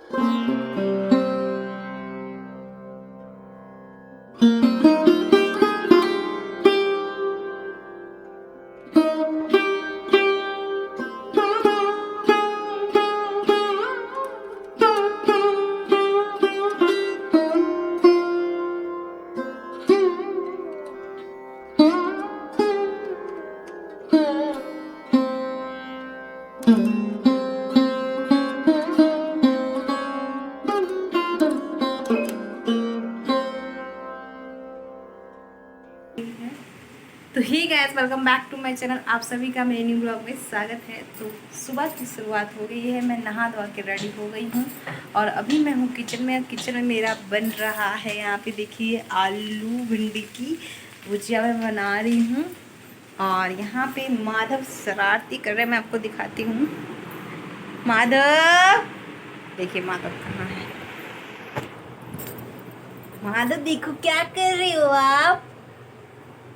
तो hi guys, welcome back to my channel. आप सभी का मेरे न्यू ब्लॉग में स्वागत है। तो सुबह की शुरुआत हो गई है, मैं नहा धोआ के रेडी हो गई हूँ और अभी मैं हूँ किचन में। किचन में मेरा बन रहा है, यहाँ पे देखिए, आलू भिंडी की भुजिया मैं बना रही हूँ। और यहाँ पे माधव शरारती कर रहे हैं, मैं आपको दिखाती हूँ। माधव, देखिए माधव कहाँ है। माधव देखो क्या कर रहे हो आप।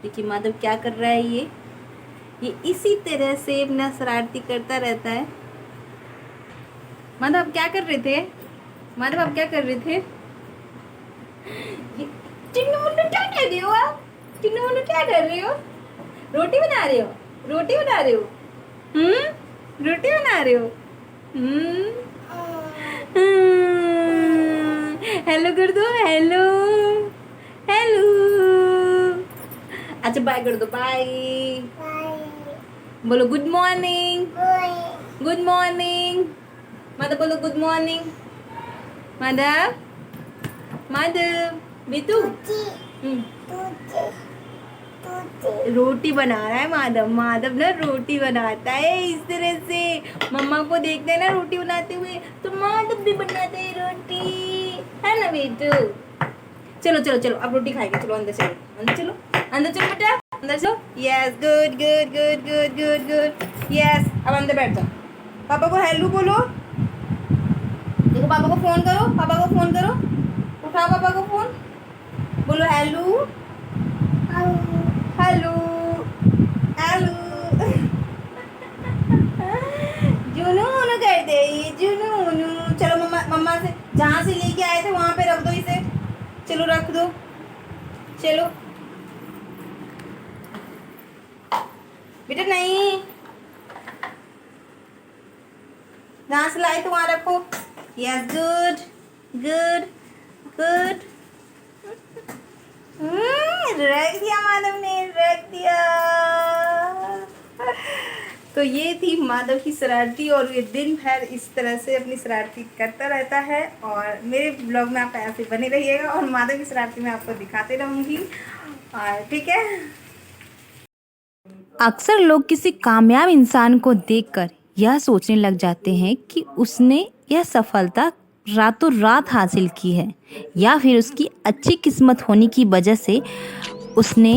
देखिए माधव क्या कर रहा है। ये इसी तरह से अपना शरारती करता रहता है। माधव आप क्या कर रहे थे। माधव आप क्या कर रहे थे। चिन्नू मुन्नू क्या कर रहे हो आप। चिन्नू मुन्नू क्या कर रहे हो। रोटी बना रहे हो। रोटी बना रहे हो। रोटी बना रहे हो। हेलो कर दो। Hello hello. अच्छा बाय कर दो। बाय बोलो। Good morning. Good morning. Madhav बोलो गुड मॉर्निंग। माधव माधव बेटू रोटी बना रहा है माधव। माधव ना रोटी बनाता है इस तरह से। मम्मा को देखते हैं ना रोटी बनाते हुए, तो माधव भी बनाते है रोटी, है ना बेटू। चलो चलो चलो, अब रोटी खाएंगे। चलो अंदर चलो, अंदर चलो, अंदर चलो बेटा, अंदर चलो। Yes, good good good good good good. Yes, अब अंदर बैठ जाओ। पापा को हेलो बोलो। देखो पापा को फोन करो, पापा को फोन करो। उठाओ पापा को फोन, बोलो हेलो हेलो हेलो। जुनून करते ये जुनून। चलो मम्मा, मम्मा से जहाँ से लेके आए थे वहाँ पे रख दो इसे। चलो रख दो, चलो बेटा। नहीं, जहाँ से लाए तो वहाँ रखो। Yes, good good good. रख दिया माधव ने, रख दिया। तो ये थी माधव की शरारती, और ये दिन भर इस तरह से अपनी शरारती करता रहता है। और मेरे ब्लॉग में आप ऐसे बने रहिएगा और माधव की शरारती मैं आपको दिखाते रहूँगी। और ठीक है। अक्सर लोग किसी कामयाब इंसान को देखकर यह सोचने लग जाते हैं कि उसने यह सफलता रातों रात हासिल की है, या फिर उसकी अच्छी किस्मत होने की वजह से उसने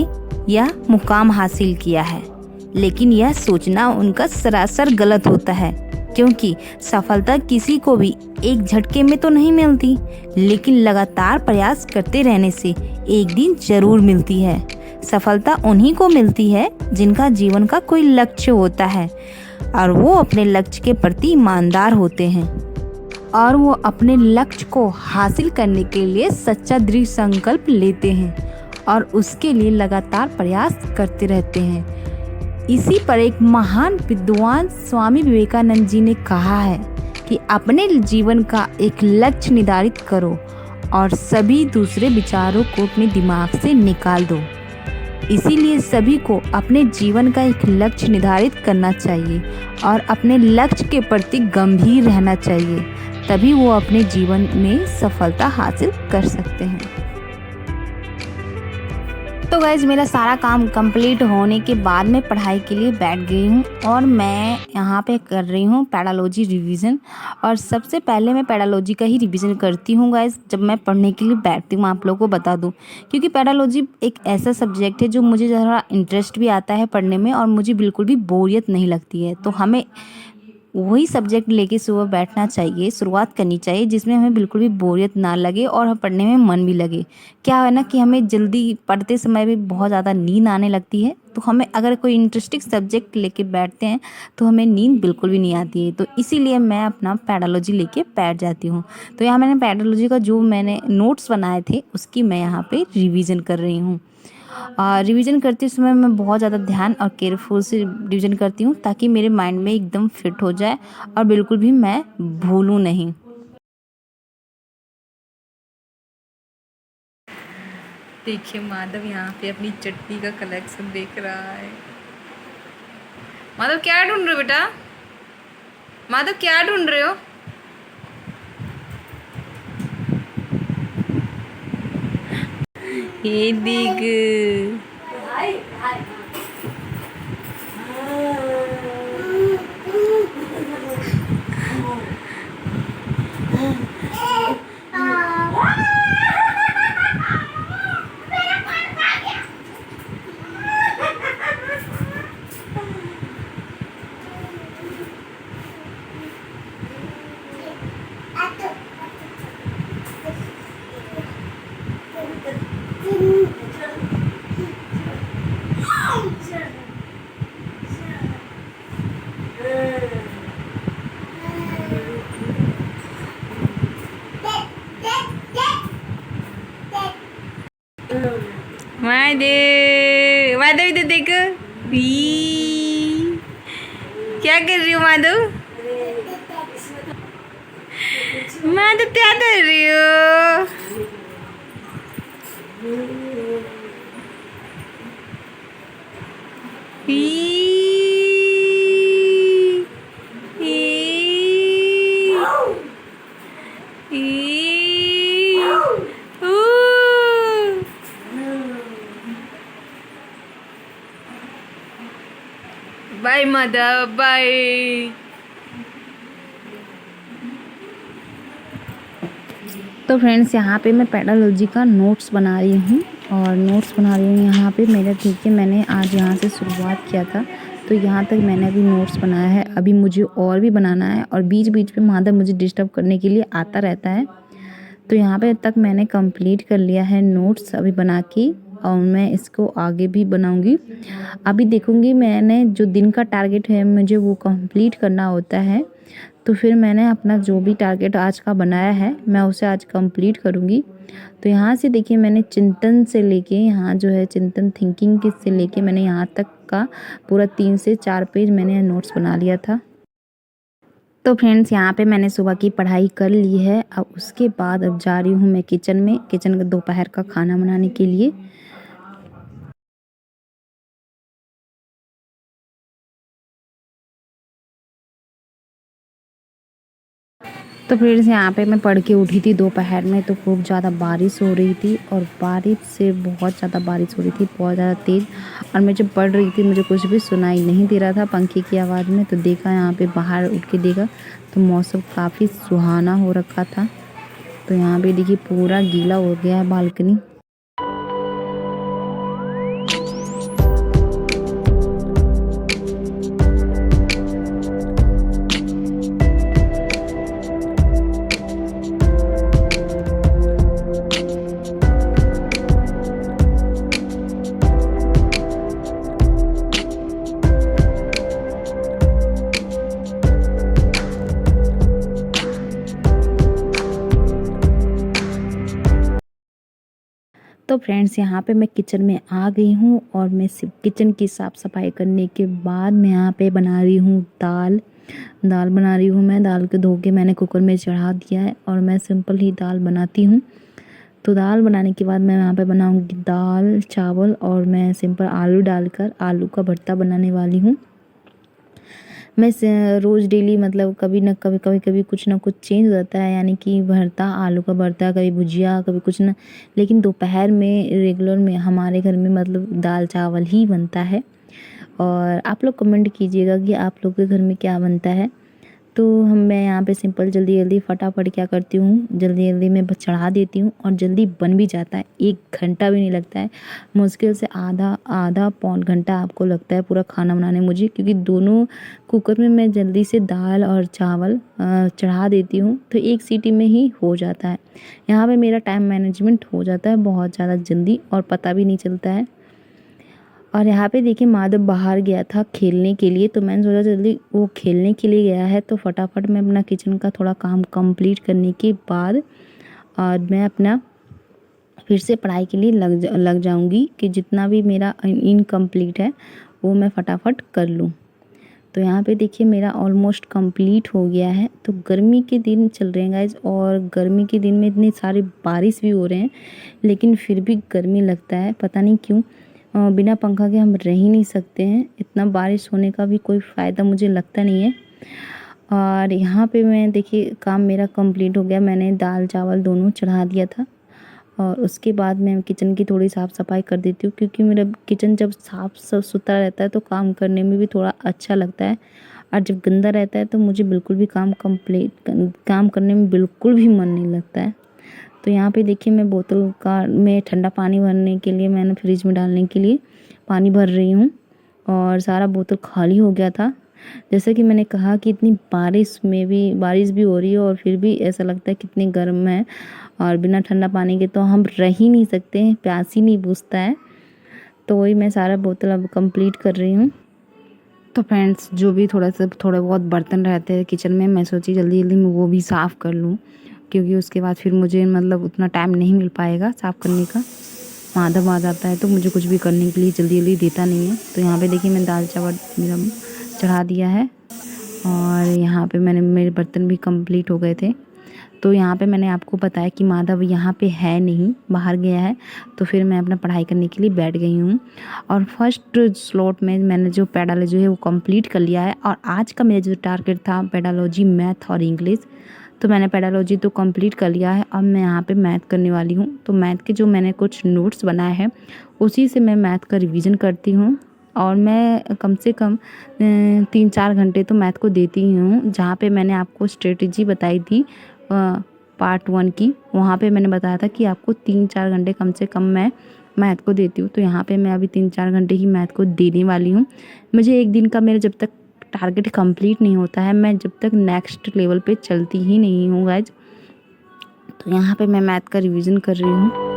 यह मुकाम हासिल किया है। लेकिन यह सोचना उनका सरासर गलत होता है, क्योंकि सफलता किसी को भी एक झटके में तो नहीं मिलती, लेकिन लगातार प्रयास करते रहने से एक दिन जरूर मिलती है। सफलता उन्हीं को मिलती है जिनका जीवन का कोई लक्ष्य होता है और वो अपने लक्ष्य के प्रति ईमानदार होते हैं, और वो अपने लक्ष्य को हासिल करने के लिए सच्चा दृढ़ संकल्प लेते हैं और उसके लिए लगातार प्रयास करते रहते हैं। इसी पर एक महान विद्वान स्वामी विवेकानंद जी ने कहा है कि अपने जीवन का एक लक्ष्य निर्धारित करो और सभी दूसरे विचारों को अपने दिमाग से निकाल दो। इसीलिए सभी को अपने जीवन का एक लक्ष्य निर्धारित करना चाहिए और अपने लक्ष्य के प्रति गंभीर रहना चाहिए, तभी वो अपने जीवन में सफलता हासिल कर सकते हैं। तो गाइज, मेरा सारा काम कंप्लीट होने के बाद मैं पढ़ाई के लिए बैठ गई हूँ और मैं यहाँ पे कर रही हूँ पैडालॉजी रिवीजन। और सबसे पहले मैं पैडालॉजी का ही रिवीजन करती हूँ गाइज जब मैं पढ़ने के लिए बैठती हूँ। आप लोगों को बता दूँ, क्योंकि पैडालॉजी एक ऐसा सब्जेक्ट है जो मुझे ज़रा इंटरेस्ट भी आता है पढ़ने में और मुझे बिल्कुल भी बोरियत नहीं लगती है। तो हमें वही सब्जेक्ट लेके सुबह बैठना चाहिए, शुरुआत करनी चाहिए जिसमें हमें बिल्कुल भी बोरियत ना लगे और हम पढ़ने में मन भी लगे। क्या है ना कि हमें जल्दी पढ़ते समय भी बहुत ज़्यादा नींद आने लगती है, तो हमें अगर कोई इंटरेस्टिंग सब्जेक्ट लेके बैठते हैं तो हमें नींद बिल्कुल भी नहीं आती है। तो इसीलिए मैं अपना पेडोलॉजी लेके बैठ जाती हूँ। तो यहाँ मैंने पेडोलॉजी का जो मैंने नोट्स बनाए थे उसकी मैं यहाँ पे रिवीजन कर रही हूँ। रिवीजन करते समय मैं बहुत ज़्यादा ध्यान और केयरफुल से रिवीजन करती हूँ ताकि मेरे माइंड में एकदम फिट हो जाए और बिल्कुल भी मैं भूलूँ नहीं। देखिए माधव यहाँ पे अपनी चटनी का कलेक्शन देख रहा है। माधव क्या ढूंढ रहे हो बेटा? माधव क्या ढूंढ रहे हो? ये देख। माधव माधव इधर देखो। क्या कर रही हो माधव? माधव क्या कर रही हो? Bye Madhav bye. तो फ्रेंड्स यहाँ पे मैं पेडोलॉजी का नोट्स बना रही हूँ और नोट्स बना रही हूँ यहाँ पे मेरा। ठीक है, मैंने आज यहाँ से शुरुआत किया था तो यहाँ तक मैंने अभी नोट्स बनाया है। अभी मुझे और भी बनाना है और बीच बीच में माधव मुझे डिस्टर्ब करने के लिए आता रहता है। तो यहाँ पे तक मैंने कंप्लीट कर लिया है नोट्स अभी बना के, और मैं इसको आगे भी बनाऊंगी। अभी देखूंगी, मैंने जो दिन का टारगेट है मुझे वो कंप्लीट करना होता है। तो फिर मैंने अपना जो भी टारगेट आज का बनाया है मैं उसे आज कंप्लीट करूंगी। तो यहाँ से देखिए, मैंने चिंतन से लेके यहाँ जो है चिंतन थिंकिंग के से लेके मैंने यहाँ तक का पूरा 3 से 4 पेज मैंने नोट्स बना लिया था। तो फ्रेंड्स यहाँ पे मैंने सुबह की पढ़ाई कर ली है। अब उसके बाद अब जा रही हूँ मैं किचन का दोपहर का खाना बनाने के लिए। तो फ्रेंड्स यहाँ पे मैं पढ़ के उठी थी दोपहर में, तो खूब ज़्यादा बारिश हो रही थी और बारिश से बहुत ज़्यादा बारिश हो रही थी, बहुत ज़्यादा तेज़। और मैं जब पढ़ रही थी मुझे कुछ भी सुनाई नहीं दे रहा था पंखे की आवाज़ में। तो देखा यहाँ पे बाहर उठ के देखा तो मौसम काफ़ी सुहाना हो रखा था। तो यहाँ पे देखिए पूरा गीला हो गया है बालकनी। तो फ्रेंड्स यहाँ पे मैं किचन में आ गई हूँ और मैं किचन की साफ़ सफाई करने के बाद मैं यहाँ पे बना रही हूँ दाल बना रही हूँ मैं। दाल के धो के मैंने कुकर में चढ़ा दिया है और मैं सिंपल ही दाल बनाती हूँ। तो दाल बनाने के बाद मैं यहाँ पे बनाऊँगी दाल चावल और मैं सिंपल आलू डालकर आलू का भरता बनाने वाली हूँ। मैं रोज़ डेली मतलब कभी कुछ ना कुछ चेंज हो जाता है, यानी कि भरता आलू का भरता, कभी भुजिया, कभी कुछ ना। लेकिन दोपहर में रेगुलर में हमारे घर में मतलब दाल चावल ही बनता है। और आप लोग कमेंट कीजिएगा कि आप लोग के घर में क्या बनता है। तो मैं यहाँ पे सिंपल जल्दी जल्दी फटाफट क्या करती हूँ, जल्दी जल्दी मैं चढ़ा देती हूँ और जल्दी बन भी जाता है। 1 घंटा भी नहीं लगता है, मुश्किल से आधा पौन घंटा आपको लगता है पूरा खाना बनाने मुझे, क्योंकि दोनों कुकर में मैं जल्दी से दाल और चावल चढ़ा देती हूँ तो 1 सीटी में ही हो जाता है। यहाँ पे मेरा टाइम मैनेजमेंट हो जाता है बहुत ज़्यादा जल्दी और पता भी नहीं चलता है। और यहाँ पे देखिए माधव बाहर गया था खेलने के लिए, तो मैंने सोचा जल्दी वो खेलने के लिए गया है तो फटाफट मैं अपना किचन का थोड़ा काम कंप्लीट करने के बाद और मैं अपना फिर से पढ़ाई के लिए लग जाऊंगी कि जितना भी मेरा इनकम्प्लीट है वो मैं फटाफट कर लूँ। तो यहाँ पे देखिए मेरा ऑलमोस्ट कंप्लीट हो गया है। तो गर्मी के दिन चल रहे हैं गाइज, और गर्मी के दिन में इतनी सारी बारिश भी हो रहे हैं लेकिन फिर भी गर्मी लगता है, पता नहीं क्यों। बिना पंखा के हम रह ही नहीं सकते हैं, इतना बारिश होने का भी कोई फ़ायदा मुझे लगता नहीं है। और यहाँ पे मैं देखिए काम मेरा कंप्लीट हो गया, मैंने दाल चावल दोनों चढ़ा दिया था और उसके बाद मैं किचन की थोड़ी साफ़ सफाई कर देती हूँ, क्योंकि मेरा किचन जब साफ़ सुथरा रहता है तो काम करने में भी थोड़ा अच्छा लगता है, और जब गंदा रहता है तो मुझे बिल्कुल भी काम करने में बिल्कुल भी मन नहीं लगता है। तो यहाँ पे देखिए मैं बोतल में ठंडा पानी भरने के लिए मैंने फ्रिज में डालने के लिए पानी भर रही हूँ और सारा बोतल खाली हो गया था। जैसा कि मैंने कहा कि इतनी बारिश भी हो रही है और फिर भी ऐसा लगता है कितनी गर्म है, और बिना ठंडा पानी के तो हम रह ही नहीं सकते हैं, प्यास ही नहीं बुझता है। तो वही मैं सारा बोतल अब कंप्लीट कर रही हूँ। तो फ्रेंड्स जो भी थोड़े बहुत बर्तन रहते हैं किचन में, मैं सोची जल्दी जल्दी मैं वो भी साफ़ कर लूँ, क्योंकि उसके बाद फिर मुझे मतलब उतना टाइम नहीं मिल पाएगा साफ़ करने का। माधव आ जाता है तो मुझे कुछ भी करने के लिए जल्दी जल्दी देता नहीं है। तो यहाँ पे देखिए मैं दाल चावल मेरा चढ़ा दिया है और यहाँ पे मेरे बर्तन भी कंप्लीट हो गए थे। तो यहाँ पे मैंने आपको बताया कि माधव यहाँ पे है नहीं, बाहर गया है, तो फिर मैं अपना पढ़ाई करने के लिए बैठ गई हूँ। और फर्स्ट स्लॉट में मैंने जो पेडालॉजी है वो कंप्लीट कर लिया है, और आज का मेरा जो टारगेट था पेडालॉजी, मैथ और इंग्लिश, तो मैंने पेडालॉजी तो कंप्लीट कर लिया है। अब मैं यहाँ पे मैथ करने वाली हूँ। तो मैथ के जो मैंने कुछ नोट्स बनाए हैं उसी से मैं मैथ का रिवीजन करती हूँ, और मैं कम से कम 3-4 घंटे तो मैथ को देती ही हूँ। जहाँ पे मैंने आपको स्ट्रेटजी बताई थी पार्ट 1 की, वहाँ पे मैंने बताया था कि आपको 3-4 घंटे कम से कम मैं मैथ को देती हूँ। तो यहाँ पे मैं अभी 3-4 घंटे ही मैथ को देने वाली हूँ। मुझे एक दिन का मेरा जब तक टारगेट कंप्लीट नहीं होता है, मैं जब तक नेक्स्ट लेवल पे चलती ही नहीं हूँ गाइज। तो यहाँ पे मैं मैथ का रिवीजन कर रही हूँ।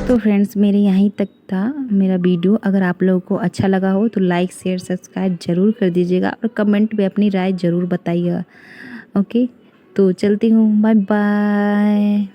तो फ्रेंड्स मेरे यहीं तक था मेरा वीडियो। अगर आप लोगों को अच्छा लगा हो तो लाइक शेयर सब्सक्राइब ज़रूर कर दीजिएगा और कमेंट में अपनी राय ज़रूर बताइएगा। ओके, तो चलती हूँ, बाय बाय।